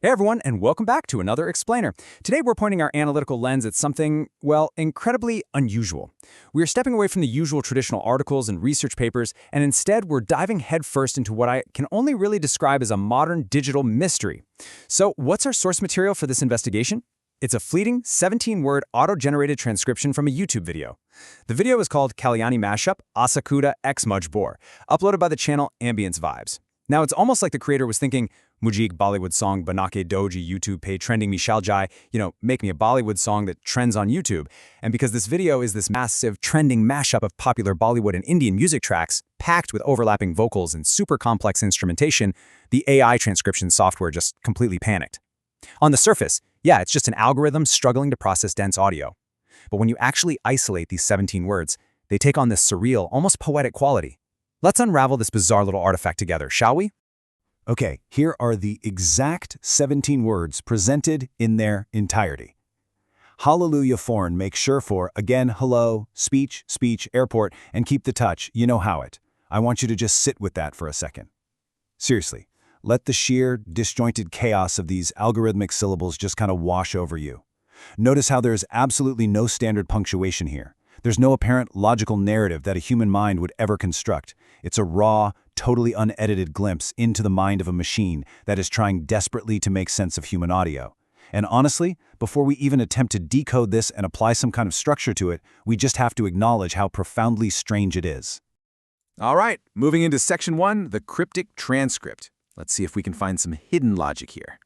Hey everyone, and welcome back to another Explainer. Today we're pointing our analytical lens at something, well, incredibly unusual. We're stepping away from the usual traditional articles and research papers, and instead we're diving headfirst into what I can only really describe as a modern digital mystery. So what's our source material for this investigation? It's a fleeting 17-word auto-generated transcription from a YouTube video. The video is called Kalyani Mashup Asakura X Mujh Bor, uploaded by the channel Ambience Vibes. Now, it's almost like the creator was thinking, Mujhig Bollywood song Banake Doji YouTube pay trending Mishal Jai, make me a Bollywood song that trends on YouTube. And because this video is this massive trending mashup of popular Bollywood and Indian music tracks, packed with overlapping vocals and super complex instrumentation, the AI transcription software just completely panicked. On the surface, yeah, it's just an algorithm struggling to process dense audio. But when you actually isolate these 17 words, they take on this surreal, almost poetic quality. Let's unravel this bizarre little artifact together, shall we? Okay, here are the exact 17 words presented in their entirety. Hallelujah foreign, make sure for, again, hello, speech, airport, and keep the touch, you know how it. I want you to just sit with that for a second. Seriously, let the sheer, disjointed chaos of these algorithmic syllables just kind of wash over you. Notice how there's absolutely no standard punctuation here. There's no apparent logical narrative that a human mind would ever construct. It's a raw, totally unedited glimpse into the mind of a machine that is trying desperately to make sense of human audio. And honestly, before we even attempt to decode this and apply some kind of structure to it, we just have to acknowledge how profoundly strange it is. All right, moving into section 1, the cryptic transcript. Let's see if we can find some hidden logic here.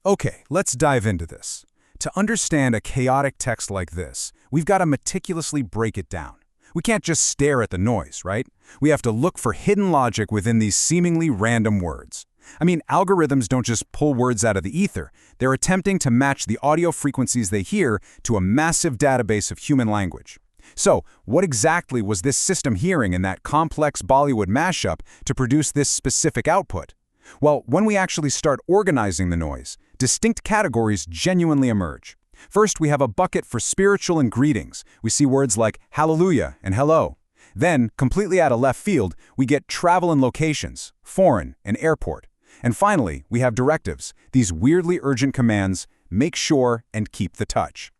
Okay, let's dive into this. To understand a chaotic text like this, we've got to meticulously break it down. We can't just stare at the noise, right? We have to look for hidden logic within these seemingly random words. I mean, algorithms don't just pull words out of the ether. They're attempting to match the audio frequencies they hear to a massive database of human language. So, what exactly was this system hearing in that complex Bollywood mashup to produce this specific output? Well, when we actually start organizing the noise, distinct categories genuinely emerge. First, we have a bucket for spiritual and greetings. We see words like hallelujah and hello. Then, completely out of left field, we get travel and locations, foreign and airport. And finally, we have directives, these weirdly urgent commands, make sure and keep the touch.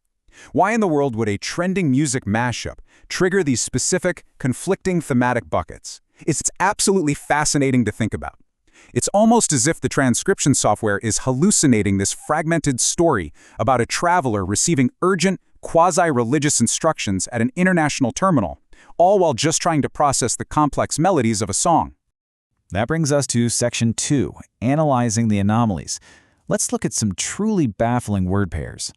Why in the world would a trending music mashup trigger these specific, conflicting thematic buckets? It's absolutely fascinating to think about. It's almost as if the transcription software is hallucinating this fragmented story about a traveler receiving urgent, quasi-religious instructions at an international terminal, all while just trying to process the complex melodies of a song. That brings us to section 2, analyzing the anomalies. Let's look at some truly baffling word pairs.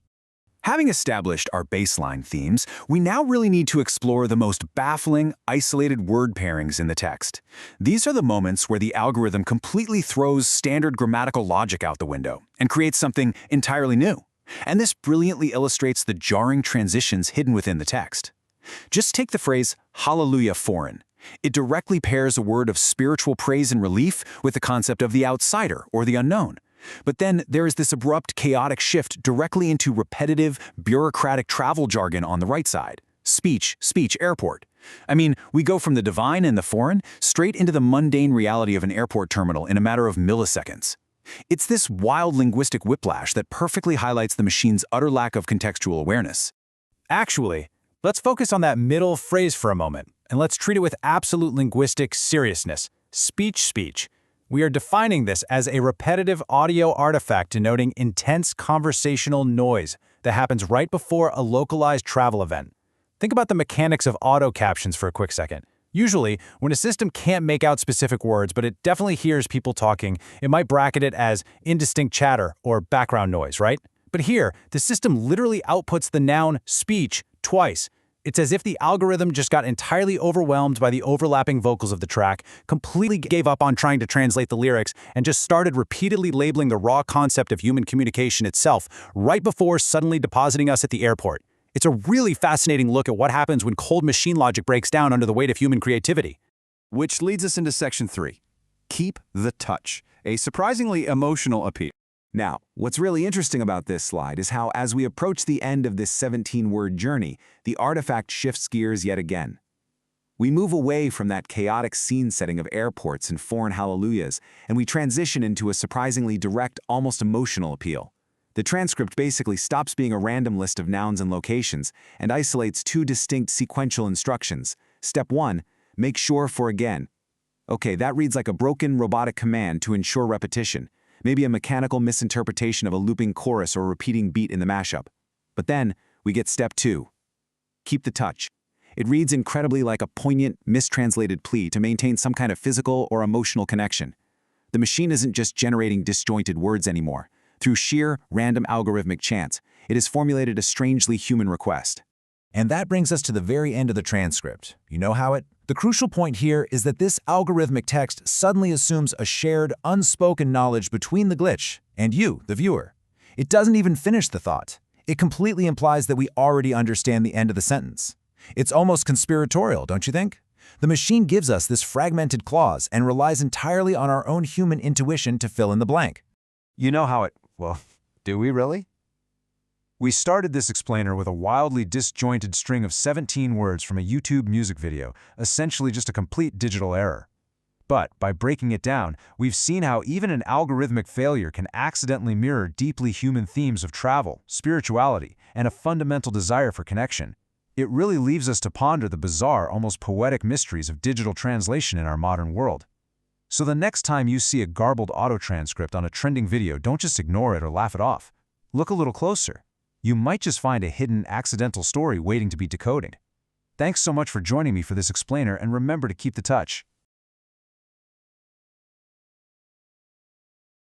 Having established our baseline themes, we now really need to explore the most baffling, isolated word pairings in the text. These are the moments where the algorithm completely throws standard grammatical logic out the window and creates something entirely new. And this brilliantly illustrates the jarring transitions hidden within the text. Just take the phrase, hallelujah foreign. It directly pairs a word of spiritual praise and relief with the concept of the outsider or the unknown. But then there is this abrupt, chaotic shift directly into repetitive, bureaucratic travel jargon on the right side. Speech, airport. I mean, we go from the divine and the foreign straight into the mundane reality of an airport terminal in a matter of milliseconds. It's this wild linguistic whiplash that perfectly highlights the machine's utter lack of contextual awareness. Actually, let's focus on that middle phrase for a moment, and let's treat it with absolute linguistic seriousness. Speech. We are defining this as a repetitive audio artifact denoting intense conversational noise that happens right before a localized travel event. Think about the mechanics of auto captions for a quick second. Usually, when a system can't make out specific words, but it definitely hears people talking, it might bracket it as indistinct chatter or background noise, right? But here, the system literally outputs the noun speech twice. It's as if the algorithm just got entirely overwhelmed by the overlapping vocals of the track, completely gave up on trying to translate the lyrics, and just started repeatedly labeling the raw concept of human communication itself right before suddenly depositing us at the airport. It's a really fascinating look at what happens when cold machine logic breaks down under the weight of human creativity. Which leads us into section 3. Keep the touch, a surprisingly emotional appeal. Now, what's really interesting about this slide is how, as we approach the end of this 17-word journey, the artifact shifts gears yet again. We move away from that chaotic scene setting of airports and foreign hallelujahs, and we transition into a surprisingly direct, almost emotional appeal. The transcript basically stops being a random list of nouns and locations and isolates two distinct sequential instructions. Step 1, make sure for again. Okay, that reads like a broken robotic command to ensure repetition, maybe a mechanical misinterpretation of a looping chorus or repeating beat in the mashup. But then, we get step 2. Keep the touch. It reads incredibly like a poignant, mistranslated plea to maintain some kind of physical or emotional connection. The machine isn't just generating disjointed words anymore. Through sheer, random algorithmic chance, it has formulated a strangely human request. And that brings us to the very end of the transcript. You know how it? The crucial point here is that this algorithmic text suddenly assumes a shared, unspoken knowledge between the glitch and you, the viewer. It doesn't even finish the thought. It completely implies that we already understand the end of the sentence. It's almost conspiratorial, don't you think? The machine gives us this fragmented clause and relies entirely on our own human intuition to fill in the blank. You know how it, well, do we really? We started this explainer with a wildly disjointed string of 17 words from a YouTube music video, essentially just a complete digital error. But by breaking it down, we've seen how even an algorithmic failure can accidentally mirror deeply human themes of travel, spirituality, and a fundamental desire for connection. It really leaves us to ponder the bizarre, almost poetic mysteries of digital translation in our modern world. So the next time you see a garbled auto-transcript on a trending video, don't just ignore it or laugh it off. Look a little closer. You might just find a hidden, accidental story waiting to be decoded. Thanks so much for joining me for this explainer, and remember to keep the touch.